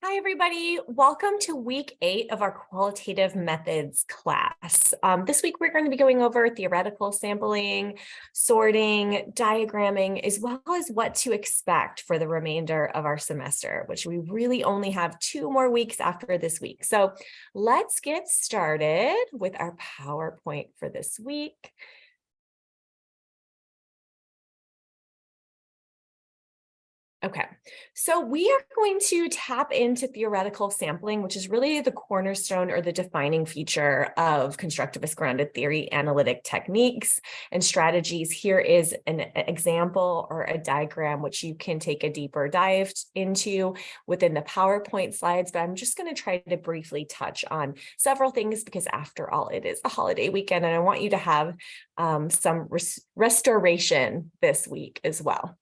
Hi, everybody. Welcome to week 8 of our qualitative methods class. This week, we're going to be going over theoretical sampling, sorting, diagramming, as well as what to expect for the remainder of our semester, which we really only have 2 more weeks after this week. So let's get started with our PowerPoint for this week. Okay, so we are going to tap into theoretical sampling, which is really the cornerstone or the defining feature of constructivist grounded theory analytic techniques and strategies. Here is an example or a diagram which you can take a deeper dive into within the PowerPoint slides, but I'm just going to try to briefly touch on several things because after all, it is a holiday weekend and I want you to have some restoration this week as well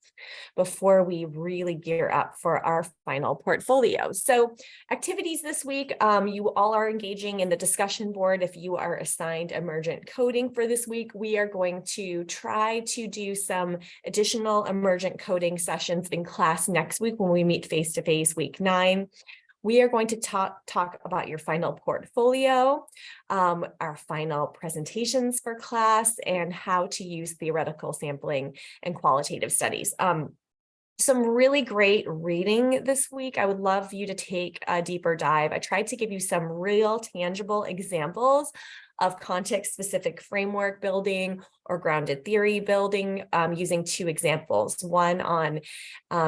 before we really gear up for our final portfolio. So activities this week, you all are engaging in the discussion board. If you are assigned emergent coding for this week, we are going to try to do some additional emergent coding sessions in class next week when we meet face-to-face week 9. We are going to talk about your final portfolio, our final presentations for class, and how to use theoretical sampling and qualitative studies. Some really great reading this week. I would love you to take a deeper dive. I tried to give you some real tangible examples of context-specific framework building or grounded theory building using 2 examples, one on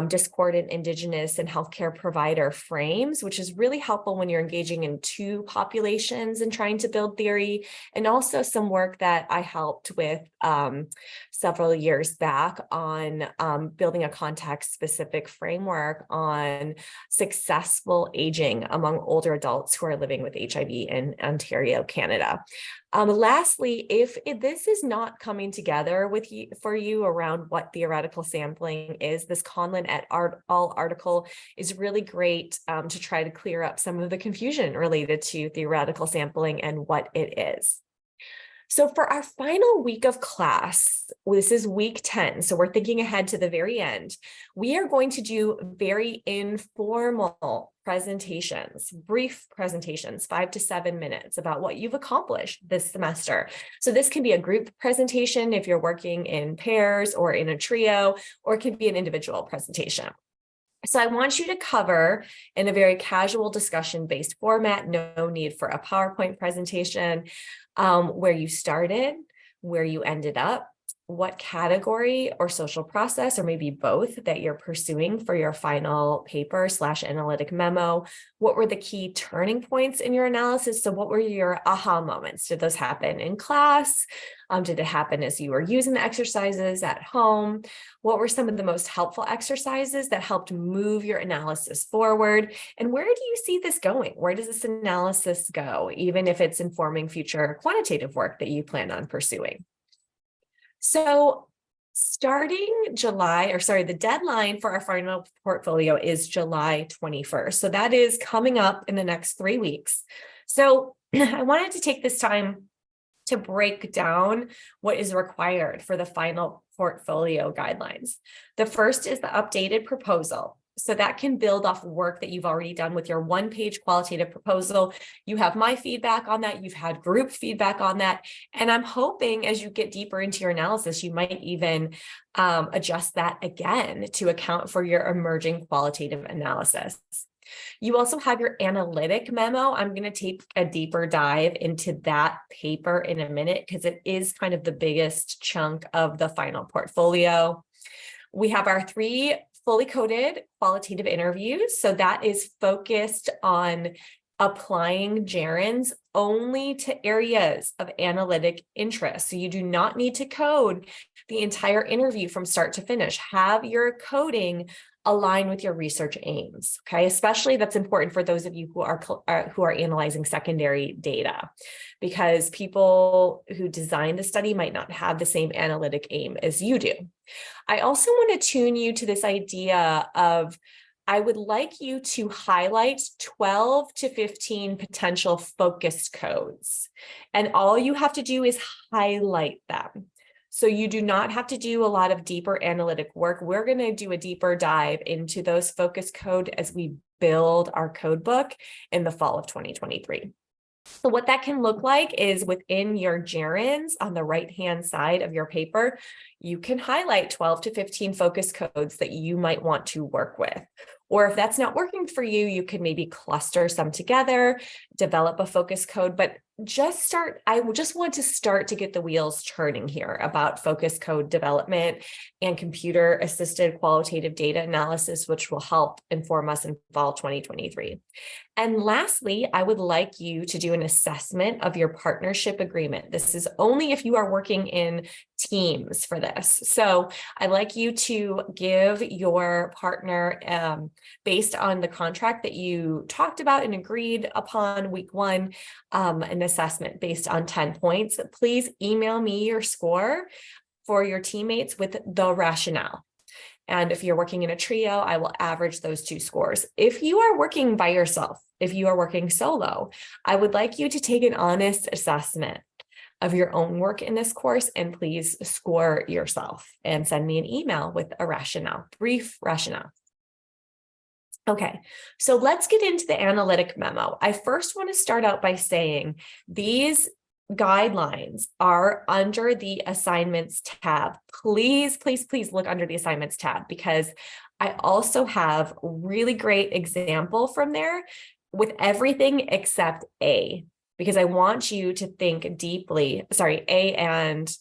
discordant indigenous and healthcare provider frames, which is really helpful when you're engaging in 2 populations and trying to build theory, and also some work that I helped with several years back on building a context-specific framework on successful aging among older adults who are living with HIV in Ontario, Canada. Lastly, if this is not coming together with you for you around what theoretical sampling is, this Conlin et al. Article is really great to try to clear up some of the confusion related to theoretical sampling and what it is. So for our final week of class, this is week 10, so we're thinking ahead to the very end, we are going to do very informal presentations, brief presentations, 5 to 7 minutes about what you've accomplished this semester. So this can be a group presentation if you're working in pairs or in a trio, or it can be an individual presentation. So I want you to cover in a very casual discussion-based format, no need for a PowerPoint presentation, where you started, where you ended up, what category or social process, or maybe both, that you're pursuing for your final paper / analytic memo. What were the key turning points in your analysis? So what were your aha moments? Did those happen in class? Did it happen as you were using the exercises at home? What were some of the most helpful exercises that helped move your analysis forward? And where do you see this going? Where does this analysis go, even if it's informing future quantitative work that you plan on pursuing? So starting the deadline for our final portfolio is July 21st. So that is coming up in the next 3 weeks. So I wanted to take this time to break down what is required for the final portfolio guidelines. The first is the updated proposal. So that can build off work that you've already done with your 1-page qualitative proposal. You have my feedback on that. You've had group feedback on that. And I'm hoping as you get deeper into your analysis, you might even adjust that again to account for your emerging qualitative analysis. You also have your analytic memo. I'm going to take a deeper dive into that paper in a minute because it is kind of the biggest chunk of the final portfolio. We have our 3 fully coded qualitative interviews. So that is focused on applying gerunds only to areas of analytic interest. So you do not need to code the entire interview from start to finish. Have your coding align with your research aims. Okay, especially that's important for those of you who are analyzing secondary data, because people who design the study might not have the same analytic aim as you do. I also want to tune you to this idea of I would like you to highlight 12 to 15 potential focus codes, and all you have to do is highlight them. So you do not have to do a lot of deeper analytic work. We're going to do a deeper dive into those focus code as we build our code book in the fall of 2023. So what that can look like is within your gerunds on the right-hand side of your paper, you can highlight 12 to 15 focus codes that you might want to work with. Or if that's not working for you, you could maybe cluster some together, develop a focus code, but I just want to start to get the wheels turning here about focus code development and computer assisted qualitative data analysis, which will help inform us in fall 2023. And lastly, I would like you to do an assessment of your partnership agreement. This is only if you are working in teams for this. So I'd like you to give your partner, based on the contract that you talked about and agreed upon week one, an assessment based on 10 points. Please email me your score for your teammates with the rationale. And if you're working in a trio, I will average those two scores. If you are working by yourself, if you are working solo, I would like you to take an honest assessment of your own work in this course, and please score yourself and send me an email with a rationale, brief rationale. Okay, so let's get into the analytic memo. I first want to start out by saying these guidelines are under the assignments tab. Please, please, please look under the assignments tab, because I also have really great example from there with everything except A, because I want you to think deeply, A and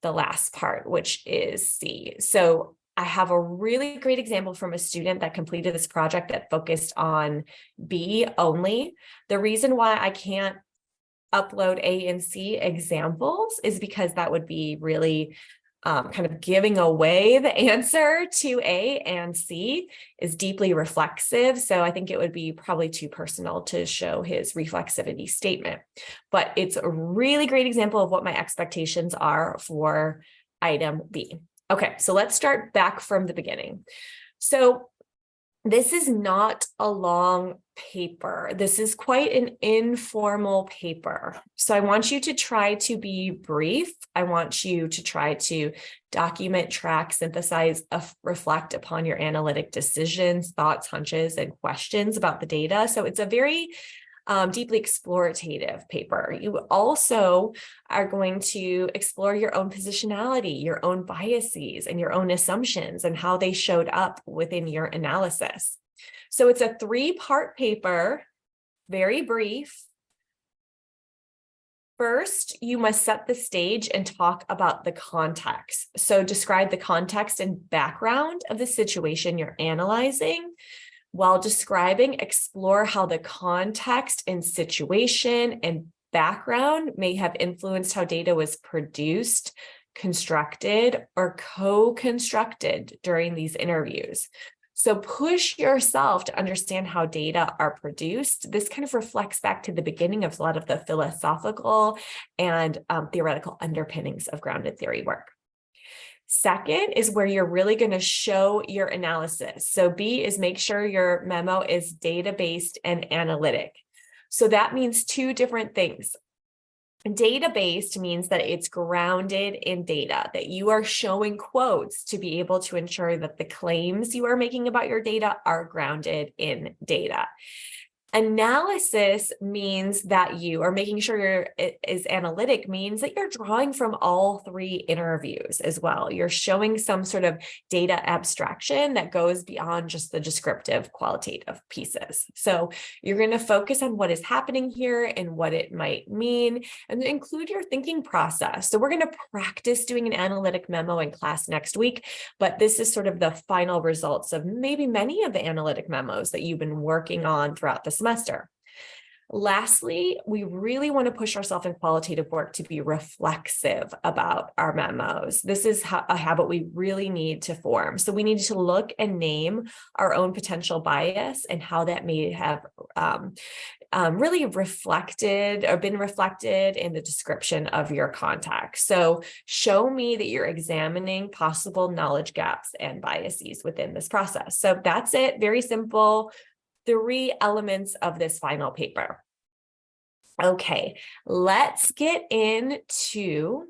the last part, which is C. So I have a really great example from a student that completed this project that focused on B only. The reason why I can't upload A and C examples is because that would be really kind of giving away the answer to A, and C is deeply reflexive. So I think it would be probably too personal to show his reflexivity statement. But it's a really great example of what my expectations are for item B. Okay, so let's start back from the beginning. So this is not a long paper. This is quite an informal paper. So I want you to try to be brief. I want you to try to document, track, synthesize, reflect upon your analytic decisions, thoughts, hunches, and questions about the data. So it's a very deeply explorative paper. You also are going to explore your own positionality, your own biases, and your own assumptions and how they showed up within your analysis. So it's a 3-part paper, very brief. First, you must set the stage and talk about the context. So describe the context and background of the situation you're analyzing. While describing, explore how the context and situation and background may have influenced how data was produced, constructed, or co-constructed during these interviews. So push yourself to understand how data are produced. This kind of reflects back to the beginning of a lot of the philosophical and theoretical underpinnings of grounded theory work. Second is where you're really going to show your analysis. So B is make sure your memo is data-based and analytic. So that means 2 different things. Data-based means that it's grounded in data, that you are showing quotes to be able to ensure that the claims you are making about your data are grounded in data. Analysis means that you are making sure is analytic, means that you're drawing from all 3 interviews as well. You're showing some sort of data abstraction that goes beyond just the descriptive qualitative pieces. So you're going to focus on what is happening here and what it might mean, and include your thinking process. So we're going to practice doing an analytic memo in class next week, but this is sort of the final results of maybe many of the analytic memos that you've been working on throughout the semester. Lastly, we really want to push ourselves in qualitative work to be reflexive about our memos. This is a habit we really need to form. So we need to look and name our own potential bias and how that may have really reflected or been reflected in the description of your contact. So show me that you're examining possible knowledge gaps and biases within this process. So that's it. Very simple. 3 elements of this final paper. Okay, let's get into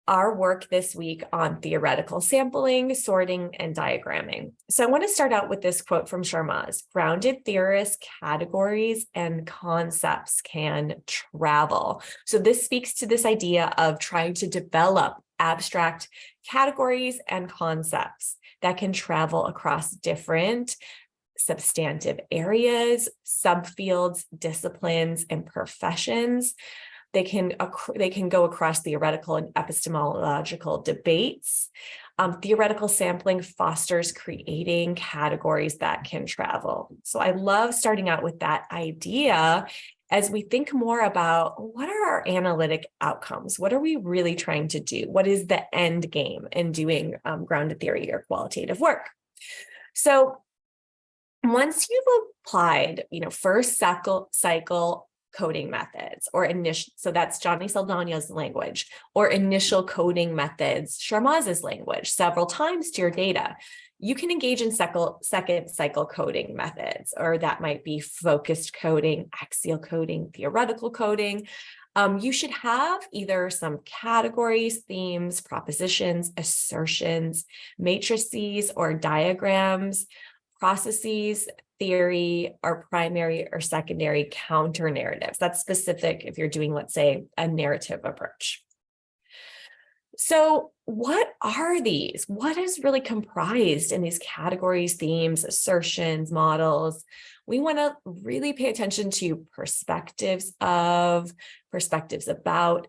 our work this week on theoretical sampling, sorting, and diagramming. So I want to start out with this quote from Sharma's: grounded theorists, categories, and concepts can travel. So this speaks to this idea of trying to develop abstract categories and concepts that can travel across different substantive areas, subfields, disciplines, and professions. They can go across theoretical and epistemological debates. Theoretical sampling fosters creating categories that can travel. So I love starting out with that idea as we think more about what are our analytic outcomes? What are we really trying to do? What is the end game in doing grounded theory or qualitative work? So once you've applied, first cycle coding methods or initial, so that's Johnny Saldana's language, or initial coding methods, Sharma's language, several times to your data, you can engage in second cycle coding methods, or that might be focused coding, axial coding, theoretical coding. You should have either some categories, themes, propositions, assertions, matrices, or diagrams, processes, theory, or primary or secondary counter narratives. That's specific if you're doing, let's say, a narrative approach. So what are these? What is really comprised in these categories, themes, assertions, models? We want to really pay attention to perspectives about,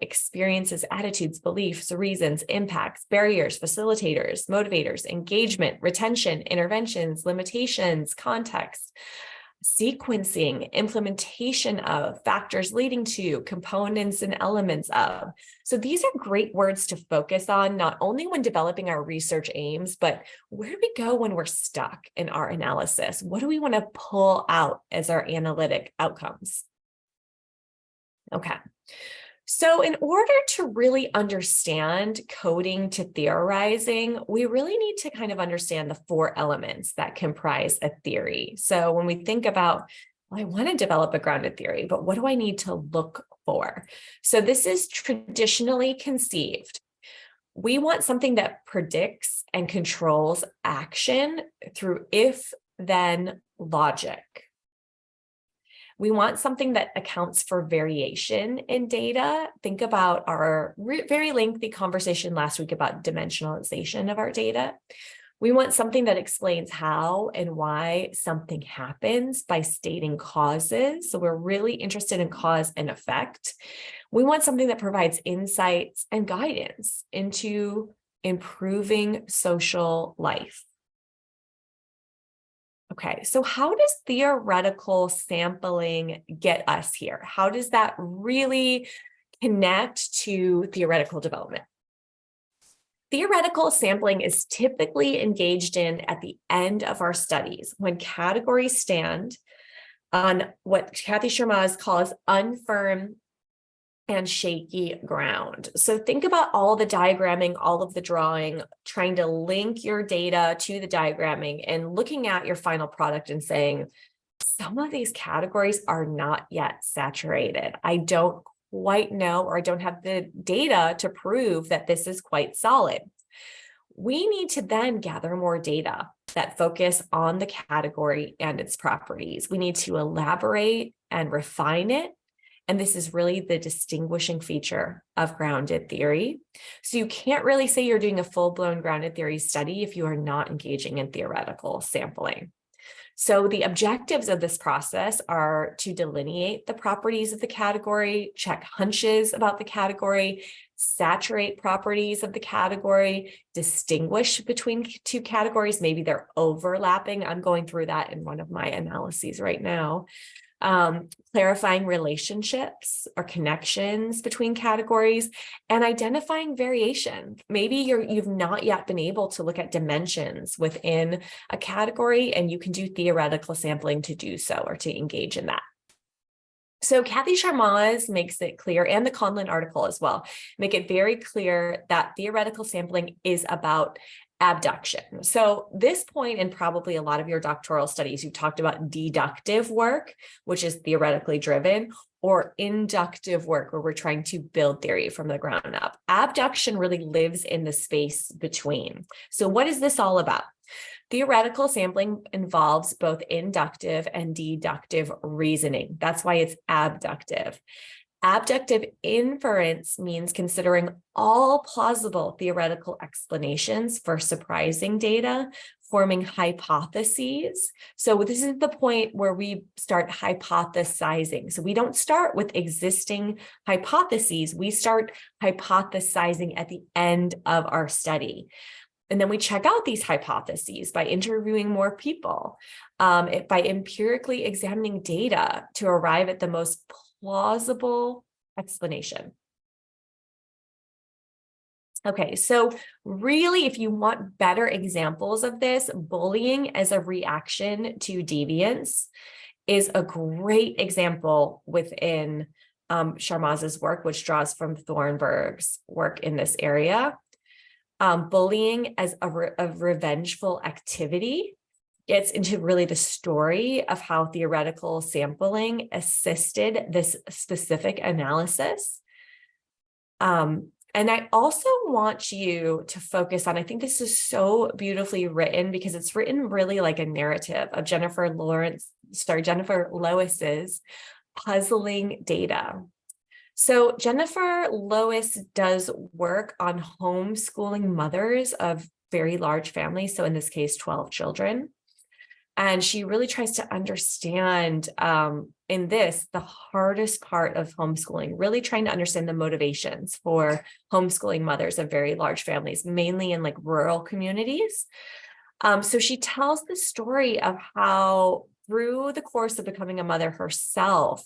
experiences, attitudes, beliefs, reasons, impacts, barriers, facilitators, motivators, engagement, retention, interventions, limitations, context, sequencing, implementation of, factors leading to, components and elements of. So these are great words to focus on, not only when developing our research aims, but where do we go when we're stuck in our analysis? What do we want to pull out as our analytic outcomes? Okay. So in order to really understand coding to theorizing, we really need to kind of understand the four elements that comprise a theory. So when we think about, well, I want to develop a grounded theory, but what do I need to look for? So this is traditionally conceived. We want something that predicts and controls action through if-then logic. We want something that accounts for variation in data. Think about our very lengthy conversation last week about dimensionalization of our data. We want something that explains how and why something happens by stating causes. So we're really interested in cause and effect. We want something that provides insights and guidance into improving social life. Okay, so how does theoretical sampling get us here? How does that really connect to theoretical development? Theoretical sampling is typically engaged in at the end of our studies when categories stand on what Kathy Sharma calls unfirm and shaky ground. So think about all the diagramming, all of the drawing, trying to link your data to the diagramming and looking at your final product and saying, some of these categories are not yet saturated. I don't quite know, or I don't have the data to prove that this is quite solid. We need to then gather more data that focus on the category and its properties. We need to elaborate and refine it. And this is really the distinguishing feature of grounded theory. So you can't really say you're doing a full-blown grounded theory study if you are not engaging in theoretical sampling. So the objectives of this process are to delineate the properties of the category, check hunches about the category, saturate properties of the category, distinguish between two categories. Maybe they're overlapping. I'm going through that in one of my analyses right now. Clarifying relationships or connections between categories, and identifying variation. Maybe you've not yet been able to look at dimensions within a category, and you can do theoretical sampling to do so, or to engage in that. So Kathy Sharma makes it clear, and the Conlin article as well, make it very clear that theoretical sampling is about abduction. So this point, in probably a lot of your doctoral studies, you talked about deductive work, which is theoretically driven, or inductive work where we're trying to build theory from the ground up. Abduction really lives in the space between. So what is this all about? Theoretical sampling involves both inductive and deductive reasoning. That's why it's abductive. Abductive inference means considering all plausible theoretical explanations for surprising data, forming hypotheses. So this is the point where we start hypothesizing. So we don't start with existing hypotheses. We start hypothesizing at the end of our study. And then we check out these hypotheses by interviewing more people, by empirically examining data to arrive at the most plausible explanation. Okay, so really, if you want better examples of this, bullying as a reaction to deviance is a great example within Sharma's work, which draws from Thornburg's work in this area. Bullying as a revengeful activity gets into really the story of how theoretical sampling assisted this specific analysis. And I also want you to focus on, I think this is so beautifully written because it's written really like a narrative of Jennifer Lois's puzzling data. So Jennifer Lois does work on homeschooling mothers of very large families. So in this case, 12 children. And she really tries to understand in this, the hardest part of homeschooling, really trying to understand the motivations for homeschooling mothers of very large families, mainly in like rural communities. So she tells the story of how through the course of becoming a mother herself,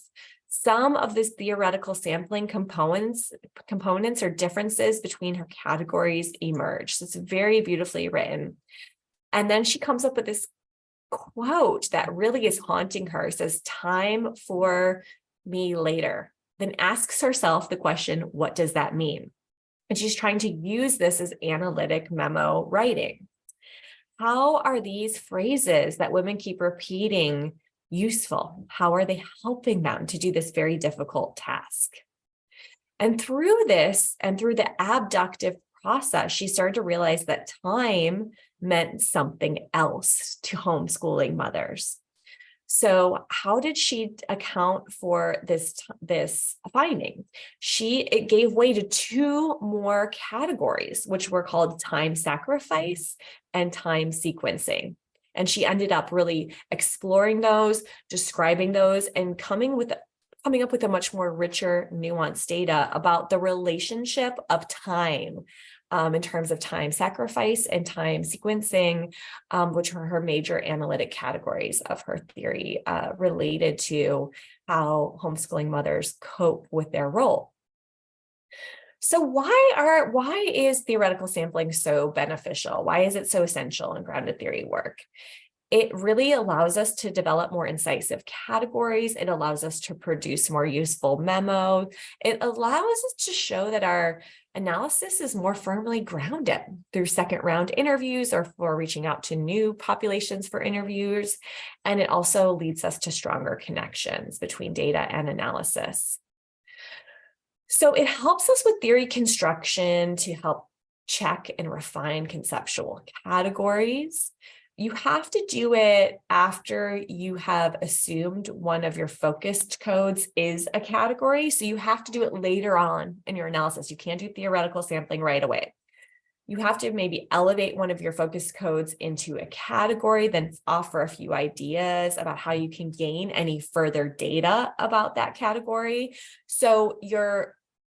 some of this theoretical sampling components or differences between her categories emerge. So it's very beautifully written. And then she comes up with this quote that really is haunting her. It says, "Time for me later." Then asks herself the question, what does that mean? And she's trying to use this as analytic memo writing. How are these phrases that women keep repeating useful? How are they helping them to do this very difficult task? And through this and through the abductive process, she started to realize that time meant something else to homeschooling mothers. So how did she account for this finding? It gave way to two more categories, which were called time sacrifice and time sequencing. And she ended up really exploring those, describing those, and coming up with a much more richer, nuanced data about the relationship of time in terms of time sacrifice and time sequencing, which are her major analytic categories of her theory related to how homeschooling mothers cope with their role. So why is theoretical sampling so beneficial? Why is it so essential in grounded theory work? It really allows us to develop more incisive categories. It allows us to produce more useful memo. It allows us to show that our analysis is more firmly grounded through second round interviews or for reaching out to new populations for interviews. And it also leads us to stronger connections between data and analysis. So it helps us with theory construction to help check and refine conceptual categories. You have to do it after you have assumed one of your focused codes is a category. So you have to do it later on in your analysis. You can't do theoretical sampling right away. You have to maybe elevate one of your focus codes into a category, then offer a few ideas about how you can gain any further data about that category. So your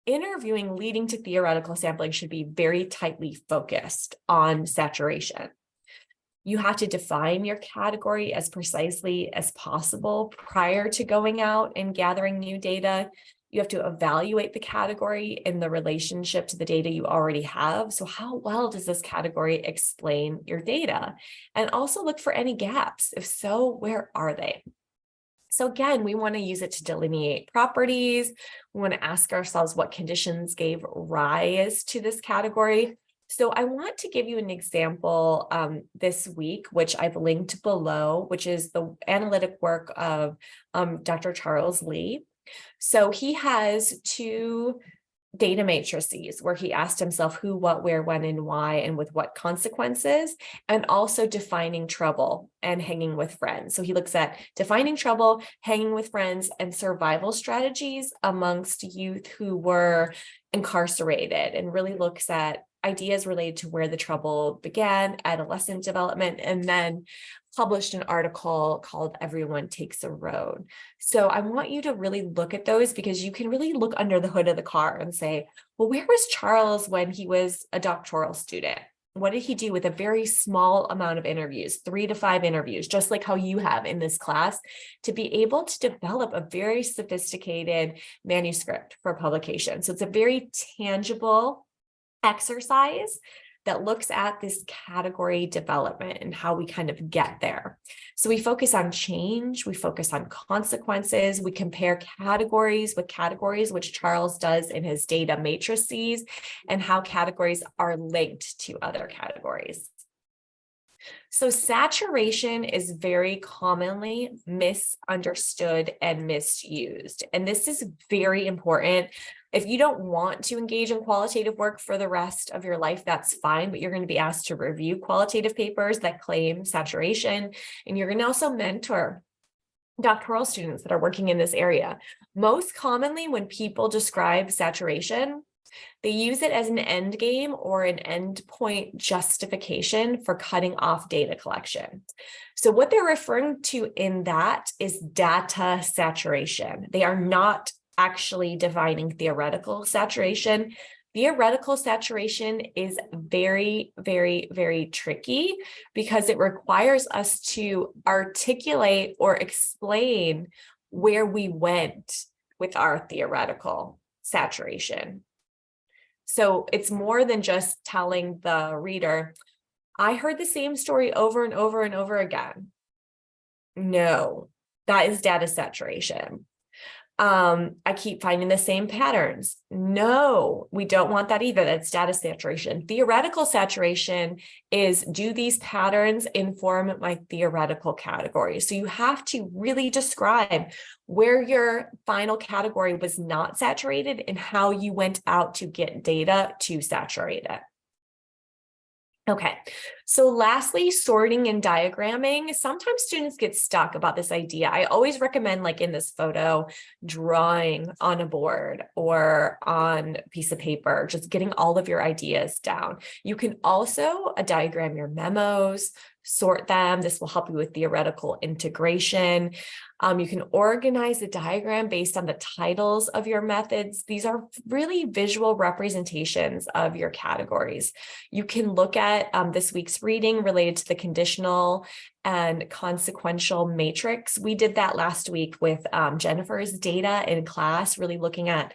interviewing leading to theoretical sampling should be very tightly focused on saturation. You have to define your category as precisely as possible prior to going out and gathering new data. You have to evaluate the category in the relationship to the data you already have. So how well does this category explain your data? And also look for any gaps. If so, where are they? So again, we want to use it to delineate properties. We want to ask ourselves what conditions gave rise to this category. So I want to give you an example this week, which I've linked below, which is the analytic work of Dr. Charles Lee. So he has two data matrices where he asked himself who, what, where, when, and why, and with what consequences, and also defining trouble and hanging with friends. So he looks at defining trouble, hanging with friends, and survival strategies amongst youth who were incarcerated, and really looks at ideas related to where the trouble began, adolescent development, and then published an article called Everyone Takes a Road. So I want you to really look at those, because you can really look under the hood of the car and say, well, where was Charles when he was a doctoral student? What did he do with a very small amount of interviews, 3 to 5 interviews, just like how you have in this class, to be able to develop a very sophisticated manuscript for publication? So it's a very tangible exercise that looks at this category development and how we kind of get there. So we focus on change, we focus on consequences, we compare categories with categories, which Charles does in his data matrices, and how categories are linked to other categories. So saturation is very commonly misunderstood and misused. And this is very important. If you don't want to engage in qualitative work for the rest of your life, that's fine, but you're going to be asked to review qualitative papers that claim saturation, and you're going to also mentor doctoral students that are working in this area. Most commonly, when people describe saturation, they use it as an end game or an endpoint justification for cutting off data collection. So what they're referring to in that is data saturation. They are not actually defining theoretical saturation. Theoretical saturation is very, very, very tricky because it requires us to articulate or explain where we went with our theoretical saturation. So it's more than just telling the reader, I heard the same story over and over and over again. No, that is data saturation. I keep finding the same patterns. No, we don't want that either. That's data saturation. Theoretical saturation is, do these patterns inform my theoretical category? So you have to really describe where your final category was not saturated and how you went out to get data to saturate it. Okay, so lastly, sorting and diagramming. Sometimes students get stuck about this idea. I always recommend, like in this photo, drawing on a board or on a piece of paper, just getting all of your ideas down. You can also diagram your memos, sort them. This will help you with theoretical integration. You can organize a diagram based on the titles of your methods. These are really visual representations of your categories. You can look at this week's reading related to the conditional and consequential matrix. We did that last week with Jennifer's data in class, really looking at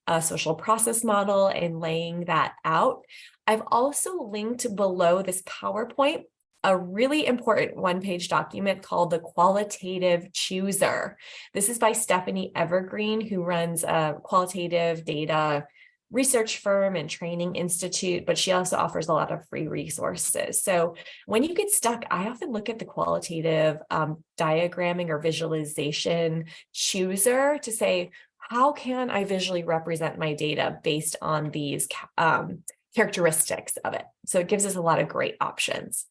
a social process model and laying that out. I've also linked below this PowerPoint a really important one-page document called the Qualitative Chooser. This is by Stephanie Evergreen, who runs a qualitative data research firm and training institute, but she also offers a lot of free resources. So when you get stuck, I often look at the qualitative diagramming or visualization chooser to say, how can I visually represent my data based on these characteristics of it? So it gives us a lot of great options.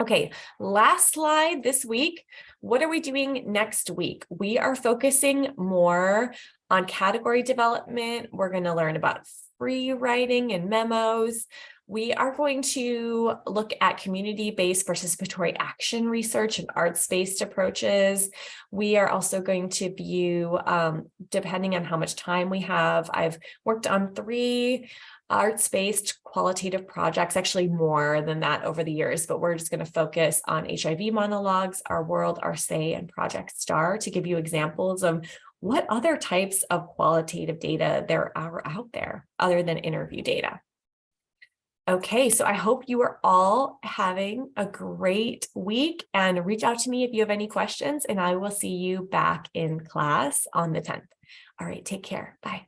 Okay, last slide this week. What are we doing next week? We are focusing more on category development. We're going to learn about free writing and memos. We are going to look at community-based participatory action research and arts-based approaches. We are also going to view, depending on how much time we have, I've worked on 3 arts-based qualitative projects, actually more than that over the years, but we're just going to focus on HIV monologues, Our World, Our Say, and Project STAR to give you examples of what other types of qualitative data there are out there other than interview data. Okay, so I hope you are all having a great week, and reach out to me if you have any questions, and I will see you back in class on the 10th. All right, take care. Bye.